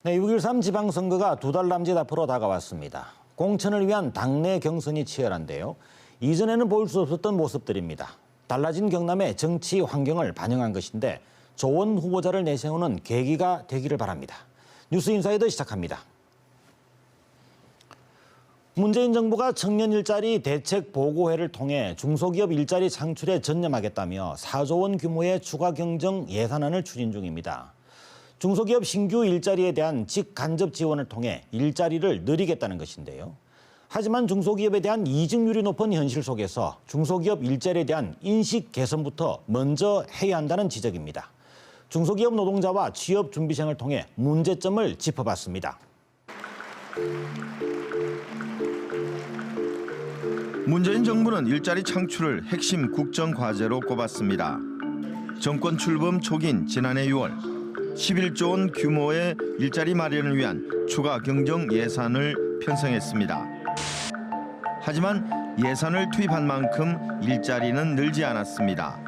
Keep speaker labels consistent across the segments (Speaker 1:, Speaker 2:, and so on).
Speaker 1: 네, 6.13 지방선거가 2달 남짓 앞으로 다가왔습니다. 공천을 위한 당내 경선이 치열한데요. 이전에는 볼 수 없었던 모습들입니다. 달라진 경남의 정치 환경을 반영한 것인데 좋은 후보자를 내세우는 계기가 되기를 바랍니다. 뉴스인사이더 시작합니다. 문재인 정부가 청년 일자리 대책 보고회를 통해 중소기업 일자리 창출에 전념하겠다며 4조 원 규모의 추가 경정 예산안을 추진 중입니다. 중소기업 신규 일자리에 대한 직간접 지원을 통해 일자리를 늘리겠다는 것인데요. 하지만 중소기업에 대한 이직률이 높은 현실 속에서 중소기업 일자리에 대한 인식 개선부터 먼저 해야 한다는 지적입니다. 중소기업 노동자와 취업준비생을 통해 문제점을 짚어봤습니다.
Speaker 2: 문재인 정부는 일자리 창출을 핵심 국정 과제로 꼽았습니다. 정권 출범 초기인 지난해 6월 11조 원 규모의 일자리 마련을 위한 추가 경정 예산을 편성했습니다. 하지만 예산을 투입한 만큼 일자리는 늘지 않았습니다.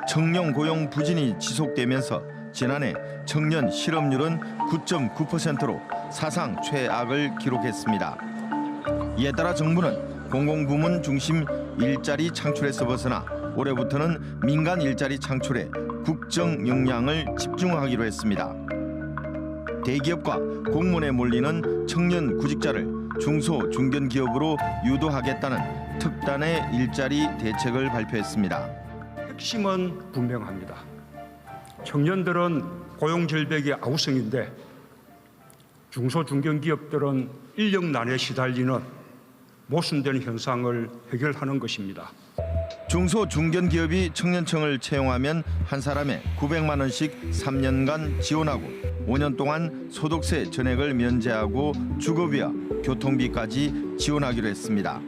Speaker 2: 청년 고용 부진이 지속되면서 지난해 청년 실업률은 9.9%로 사상 최악을 기록했습니다. 이에 따라 정부는 공공부문 중심 일자리 창출에서 벗어나 올해부터는 민간 일자리 창출에 국정 역량을 집중하기로 했습니다. 대기업과 공무원에 몰리는 청년 구직자를 중소 중견 기업으로 유도하겠다는 특단의 일자리 대책을 발표했습니다.
Speaker 3: 핵심은 분명합니다. 청년들은 고용 절벽의 아우성인데 중소 중견 기업들은 인력난에 시달리는 모순된 현상을 해결하는 것입니다.
Speaker 2: 중소 중견 기업이 청년층을 채용하면 한 사람에 900만 원씩 3년간 지원하고 5년 동안 소득세 전액을 면제하고 주거비와 교통비까지 지원하기로 했습니다.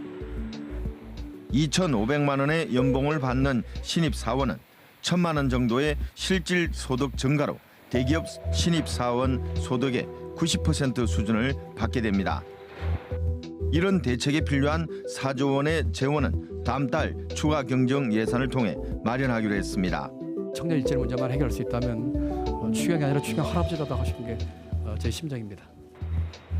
Speaker 2: 2,500만 원의 연봉을 받는 신입 사원은 1,000만 원 정도의 실질 소득 증가로 대기업 신입 사원 소득의 90% 수준을 받게 됩니다. 이런 대책에 필요한 4조 원의 재원은 다음 달 추가 경정 예산을 통해 마련하기로 했습니다.
Speaker 4: 청년 일자리 문제만 해결할 수 있다면 추경이 아니라 추경 할아버지라도 하시는 게 제 심정입니다.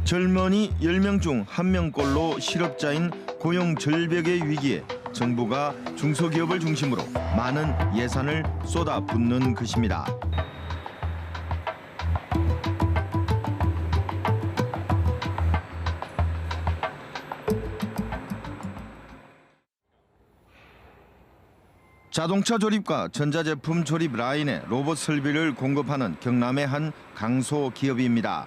Speaker 2: 젊은이 10명 중 1명꼴로 실업자인 고용 절벽의 위기에 정부가 중소기업을 중심으로 많은 예산을 쏟아붓는 것입니다. 자동차 조립과 전자제품 조립 라인에 로봇 설비를 공급하는 경남의 한 강소기업입니다.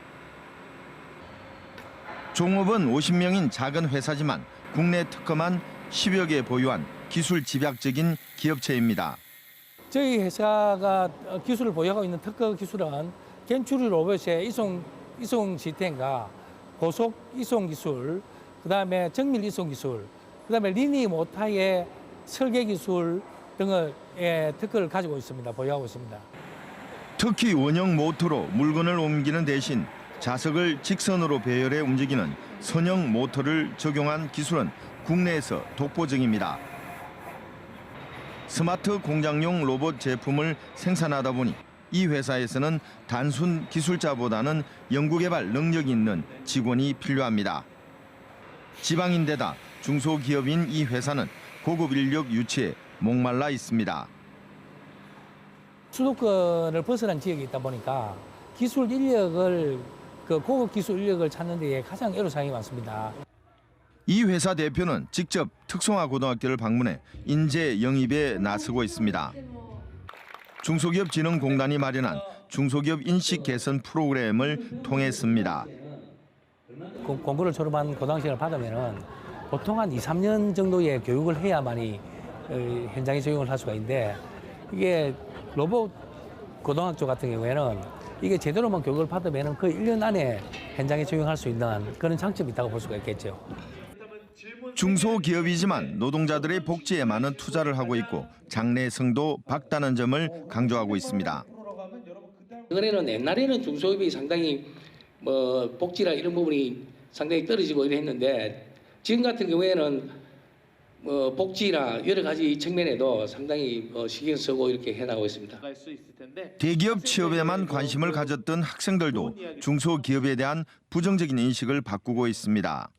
Speaker 2: 종업원 50명인 작은 회사지만 국내 특허만 10여 개 보유한 기술 집약적인 기업체입니다.
Speaker 5: 저희 회사가 기술을 보유하고 있는 특허 기술은 겐츄리 로봇의 이송 시스템과 고속 이송 기술, 그다음에 정밀 이송 기술, 그다음에 리니 모터의 설계 기술 등의 특허를 가지고 있습니다. 보유하고 있습니다.
Speaker 2: 특히 원형 모터로 물건을 옮기는 대신 자석을 직선으로 배열해 움직이는 선형 모터를 적용한 기술은 국내에서 독보적입니다. 스마트 공장용 로봇 제품을 생산하다 보니 이 회사에서는 단순 기술자보다는 연구개발 능력이 있는 직원이 필요합니다. 지방인데다 중소기업인 이 회사는 고급 인력 유치에 목말라 있습니다.
Speaker 5: 수도권을 벗어난 지역이 있다 보니까 기술 인력을 고급 기술 인력을 찾는 데에 가장 애로사항이 많습니다.
Speaker 2: 이 회사 대표는 직접 특성화 고등학교를 방문해 인재 영입에 나서고 있습니다. 중소기업진흥공단이 마련한 중소기업 인식 개선 프로그램을 통했습니다.
Speaker 5: 공고를 졸업한 고등학생을 받으면은 보통 한 2, 3년 정도의 교육을 해야만이 현장에 적용을 할 수가 있는데 이게 로봇 고등학교 같은 경우에는 이게 제대로만 교육을 받으면 거의 1년 안에 현장에 적용할 수 있는 그런 장점이 있다고 볼 수가 있겠죠.
Speaker 2: 중소기업이지만 노동자들의 복지에 많은 투자를 하고 있고 장래성도 밝다는 점을 강조하고 있습니다.
Speaker 5: 옛날에는 중소기업이 상당히 복지나 이런 부분이 상당히 떨어지고 이랬는데 지금 같은 경우에는
Speaker 6: 복지나 여러 가지 측면에도 상당히 신경 쓰고 이렇게 해나가고 있습니다.
Speaker 2: 대기업 취업에만 관심을 가졌던 학생들도 중소기업에 대한 부정적인 인식을 바꾸고 있습니다.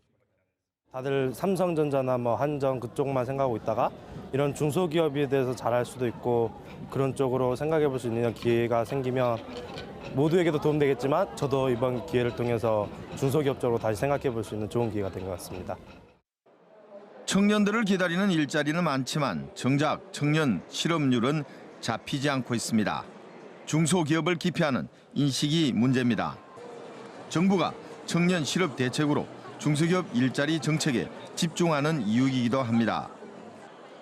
Speaker 7: 다들 삼성전자나 뭐 한전 그쪽만 생각하고 있다가 이런 중소기업에 대해서 잘할 수도 있고 그런 쪽으로 생각해 볼 수 있는 기회가 생기면 모두에게도 도움되겠지만 저도 이번 기회를 통해서 중소기업 쪽으로 다시 생각해 볼 수 있는 좋은 기회가 된 것 같습니다.
Speaker 2: 청년들을 기다리는 일자리는 많지만 정작 청년 실업률은 잡히지 않고 있습니다. 중소기업을 기피하는 인식이 문제입니다. 정부가 청년 실업 대책으로 중소기업 일자리 정책에 집중하는 이유이기도 합니다.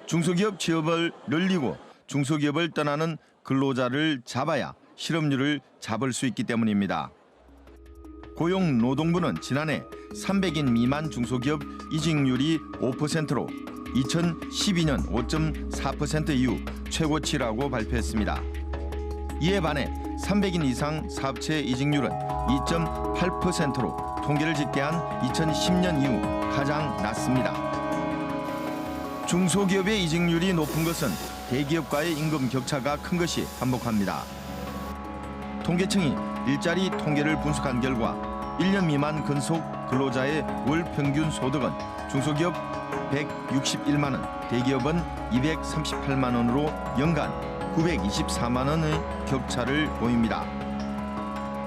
Speaker 2: 중소기업 취업을 늘리고 중소기업을 떠나는 근로자를 잡아야 실업률을 잡을 수 있기 때문입니다. 고용노동부는 지난해 300인 미만 중소기업 이직률이 5%로 2012년 5.4% 이후 최고치라고 발표했습니다. 이에 반해 300인 이상 사업체 이직률은 2.8%로 통계를 집계한 2010년 이후 가장 낮습니다. 중소기업의 이직률이 높은 것은 대기업과의 임금 격차가 큰 것이 한몫합니다. 통계청이 일자리 통계를 분석한 결과 1년 미만 근속 근로자의 월 평균 소득은 중소기업 161만 원, 대기업은 238만 원으로 연간 924만 원의 격차를 보입니다.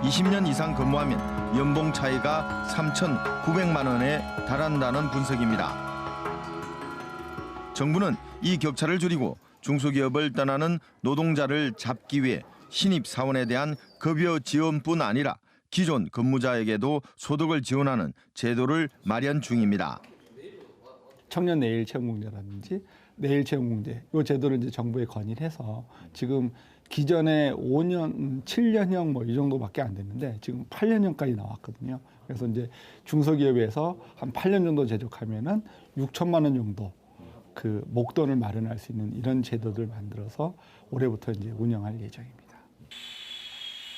Speaker 2: 20년 이상 근무하면 연봉 차이가 3,900만 원에 달한다는 분석입니다. 정부는 이 격차를 줄이고 중소기업을 떠나는 노동자를 잡기 위해 신입 사원에 대한 급여 지원뿐 아니라 기존 근무자에게도 소득을 지원하는 제도를 마련 중입니다.
Speaker 8: 청년 내일 채용공제라든지 내일 채용공제 이 제도를 이제 정부에 건의를 해서 지금 기존에 5년, 7년형 뭐 이 정도밖에 안 됐는데 지금 8년형까지 나왔거든요. 그래서 이제 중소기업에서 한 8년 정도 제족하면은 6천만 원 정도 그 목돈을 마련할 수 있는 이런 제도들 만들어서 올해부터 이제 운영할 예정입니다.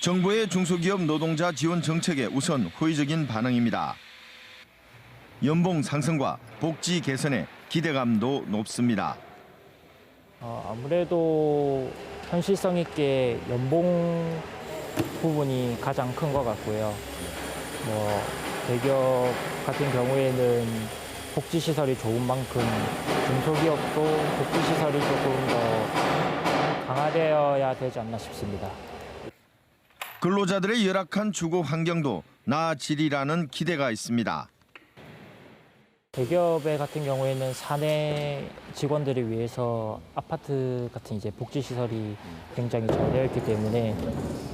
Speaker 2: 정부의 중소기업 노동자 지원 정책에 우선 호의적인 반응입니다. 연봉 상승과 복지 개선에 기대감도 높습니다.
Speaker 9: 아무래도 현실성 있게 연봉 부분이 가장 큰 것 같고요. 뭐 대기업 같은 경우에는 복지시설이 좋은 만큼 중소기업도 복지시설이 조금 더 강화되어야 되지 않나 싶습니다.
Speaker 2: 근로자들의 열악한 주거 환경도 나아지리라는 기대가 있습니다.
Speaker 9: 대기업의 같은 경우에는 사내 직원들을 위해서 아파트 같은 이제 복지시설이 굉장히 잘 되어 있기 때문에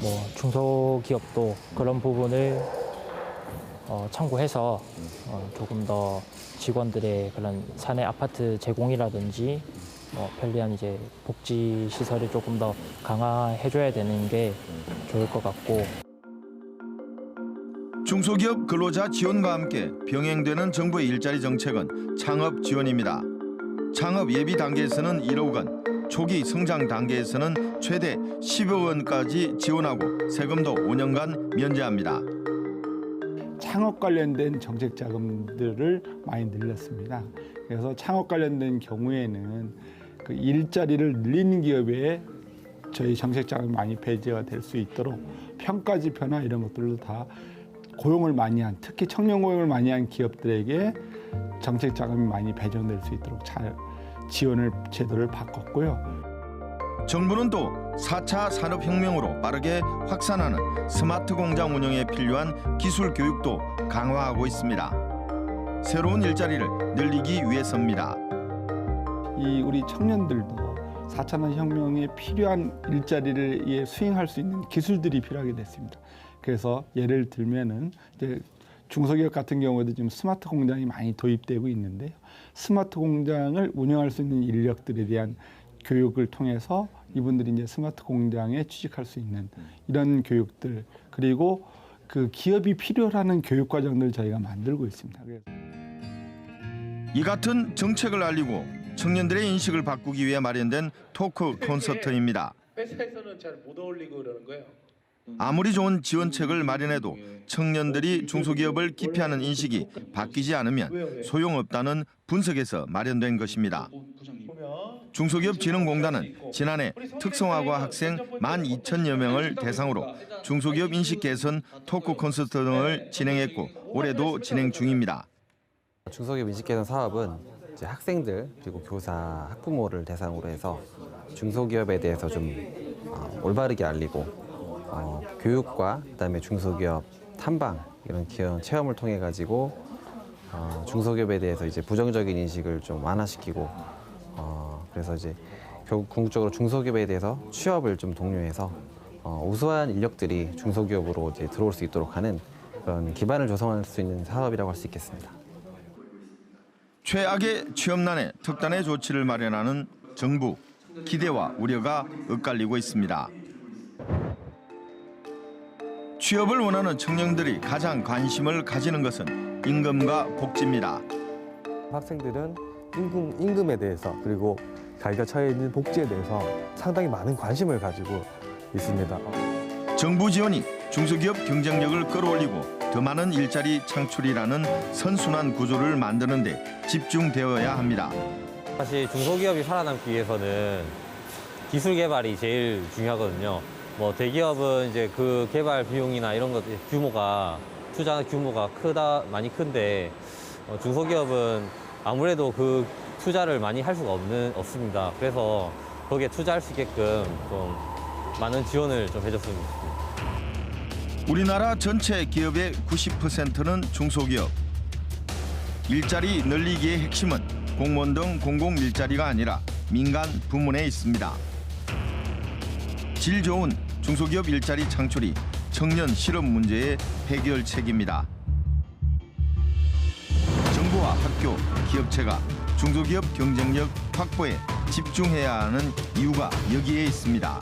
Speaker 9: 뭐 중소기업도 그런 부분을 참고해서 조금 더 직원들의 그런 사내 아파트 제공이라든지 편리한 이제 복지 시설을 조금 더 강화해줘야 되는 게 좋을 것 같고.
Speaker 2: 중소기업 근로자 지원과 함께 병행되는 정부의 일자리 정책은 창업 지원입니다. 창업 예비 단계에서는 1억 원, 초기 성장 단계에서는 최대 10억 원까지 지원하고 세금도 5년간 면제합니다.
Speaker 8: 창업 관련된 정책 자금들을 많이 늘렸습니다. 그래서 창업 관련된 경우에는 그 일자리를 늘리는 기업에 저희 정책 자금이 많이 배제가 될 수 있도록 평가 지표나 이런 것들도 다 고용을 많이 한, 특히 청년 고용을 많이 한 기업들에게 정책 자금이 많이 배정될 수 있도록 잘 지원을 제도를 바꿨고요.
Speaker 2: 정부는 또 4차 산업혁명으로 빠르게 확산하는 스마트 공장 운영에 필요한 기술 교육도 강화하고 있습니다. 새로운 일자리를 늘리기 위해서입니다.
Speaker 8: 이 우리 청년들도 4차 혁명에 필요한 일자리를 수행할 수 있는 기술들이 필요하게 됐습니다. 그래서 예를 들면은 이제 중소기업 같은 경우에도 지금 스마트 공장이 많이 도입되고 있는데요. 스마트 공장을 운영할 수 있는 인력들에 대한 교육을 통해서 이분들이 이제 스마트 공장에 취직할 수 있는 이런 교육들, 그리고 그 기업이 필요로 하는 교육 과정들 저희가 만들고 있습니다.
Speaker 2: 이 같은 정책을 알리고 청년들의 인식을 바꾸기 위해 마련된 토크 콘서트입니다.
Speaker 6: 회사에서는 잘 못 어울리고 그러는 거예요.
Speaker 2: 아무리 좋은 지원책을 마련해도 청년들이 중소기업을 기피하는 인식이 바뀌지 않으면 소용없다는 분석에서 마련된 것입니다. 중소기업진흥공단은 지난해 특성화과 학생 12,000여 명을 대상으로 중소기업 인식 개선 토크 콘서트 등을 진행했고 올해도 진행 중입니다.
Speaker 10: 중소기업 인식 개선 사업은 이제 학생들 그리고 교사, 학부모를 대상으로 해서 중소기업에 대해서 좀 올바르게 알리고 교육과 그다음에 중소기업 탐방 이런 기업 체험을 통해 가지고 중소기업에 대해서 이제 부정적인 인식을 좀 완화시키고 그래서 이제 결국 궁극적으로 중소기업에 대해서 취업을 좀 독려해서 우수한 인력들이 중소기업으로 이제 들어올 수 있도록 하는 그런 기반을 조성할 수 있는 사업이라고 할 수 있겠습니다.
Speaker 2: 최악의 취업난에 특단의 조치를 마련하는 정부, 기대와 우려가 엇갈리고 있습니다. 취업을 원하는 청년들이 가장 관심을 가지는 것은 임금과 복지입니다.
Speaker 11: 학생들은 임금에 대해서 그리고 자기가 처해 있는 복지에 대해서 상당히 많은 관심을 가지고 있습니다.
Speaker 2: 정부 지원이 중소기업 경쟁력을 끌어올리고 더 많은 일자리 창출이라는 선순환 구조를 만드는 데 집중되어야 합니다.
Speaker 12: 사실 중소기업이 살아남기 위해서는 기술 개발이 제일 중요하거든요. 뭐 대기업은 이제 그 개발 비용이나 이런 것 규모가 투자 규모가 많이 큰데 중소기업은 아무래도 그 투자를 많이 할 수가 없습니다. 그래서 거기에 투자할 수 있게끔 좀 많은 지원을 좀 해줬으면 좋겠습니다.
Speaker 2: 우리나라 전체 기업의 90%는 중소기업. 일자리 늘리기의 핵심은 공무원 등 공공 일자리가 아니라 민간 부문에 있습니다. 질 좋은 중소기업 일자리 창출이 청년 실업 문제의 해결책입니다. 정부와 학교, 기업체가 중소기업 경쟁력 확보에 집중해야 하는 이유가 여기에 있습니다.